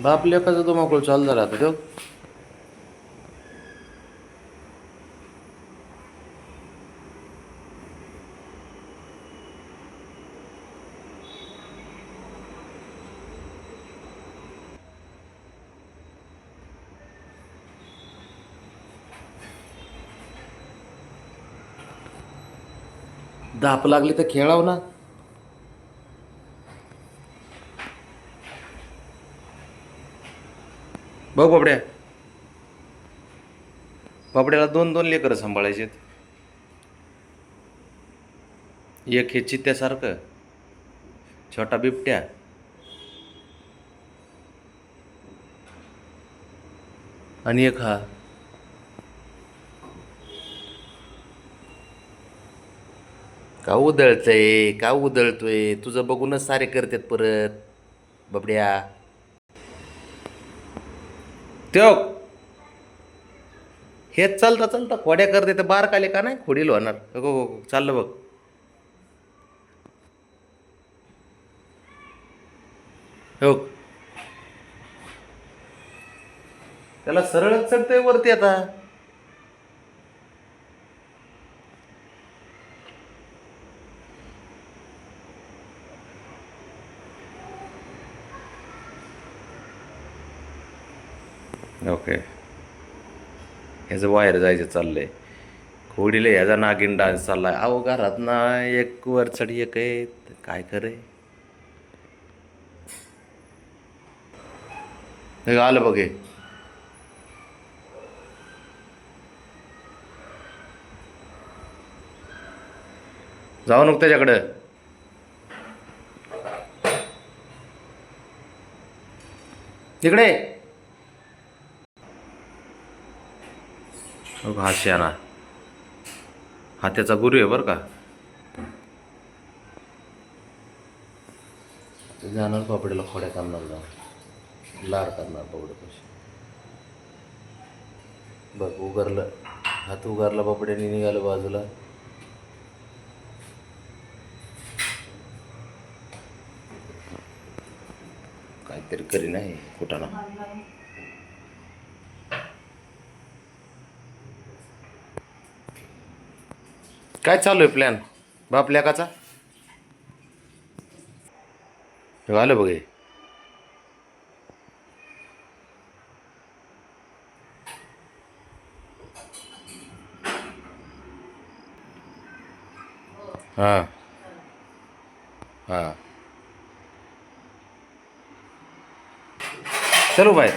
बाप लेकाचा तो मोकळ चालू झाला आता तो. धाप लागली तर खेळाव ना. बघ बाबड्या, बाबड्याला दोन दोन लेकरं सांभाळायचे. एक हे चित्त्यासारखं छोटा बिबट्या, आणि एक हा. का उदळतय, का उदळतोय? तुझं बघूनच सारे करतात परत बाबड्या. त्यो हेच चालता चालता खोड्या करते तर बार काले का नाही खोडील होणार. हो हो हो, चाललं बघ. हो, त्याला सरळच चढतंय वरती आता. ओके, ह्याचं बाहेर जायचं चाललंय. खोडीला ह्याचा नागिन डान्स चाललाय. अहो घरात ना एक वर चढ एक आहे, काय करे. हे आलं बघे. जाऊ नको त्याच्याकडं. तिकडे हा श्याना, हा त्याचा गुरु आहे बरं का. जाणार बाबड्याला खोड्या करणार, जाऊन लाड करणार बाबड्यापाशी. बघ उगारलं, हात उगारला बाबड्याने, निघालं बाजूला. काहीतरी करी नाही कुठं ना. काय चालू आहे प्लॅन बाप लेकाचा? आलं बघ हे. हां हां, चलो बाहेर.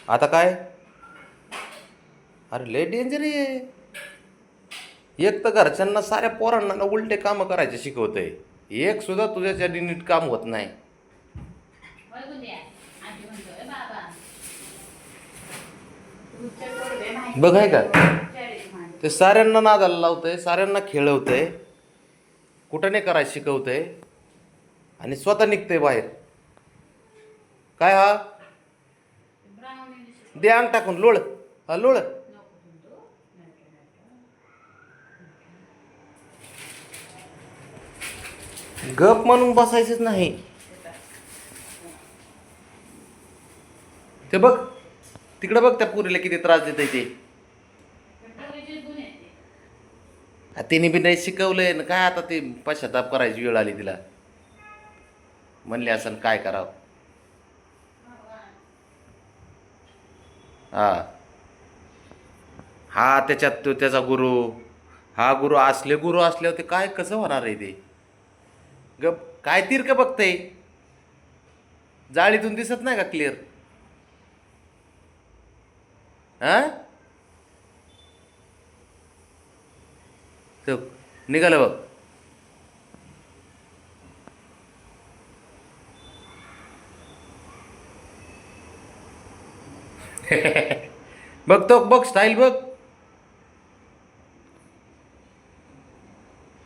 आता काय? अरे लय डेंजर आहे. एक तर घरच्यांना साऱ्या पोरांना ना उलटे कामं करायचे शिकवतंय. एक सुद्धा तुझ्याच्या नीट काम होत नाही. बघ आहे का, ते साऱ्यांना नादाला लावतंय, साऱ्यांना खेळवतंय, कुठं नाही करायला शिकवतंय, आणि स्वतः निघतंय बाहेर. काय हा, दे अंग टाकून लोळ. हा लोळ. गप म्हणून बसायचंच नाही. ते बघ तिकडे, बघ त्या पुरीला किती त्रास देत ते. तिने बी नाही शिकवलंय ना काय. आता ते पश्चाताप करायची वेळ आली तिला. म्हणले असं काय करावं. हा हा, त्याच्यात तो त्याचा गुरु. हा गुरु असले, गुरु असल्यावर ते काय कसं होणार आहे ते. गप काय तिरकं बघतंय, जाळीतून दिसत नाही का क्लिअर. हा, तो निघालं बघ. बघतो बघ स्टाईल बघ.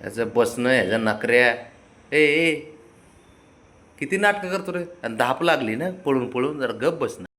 ह्याचं बसणं, ह्याच्या नकऱ्या. ए ए, किती नाटकं करतो रे. आणि धाप लागली ना पळून पळून, जरा गप बसणं.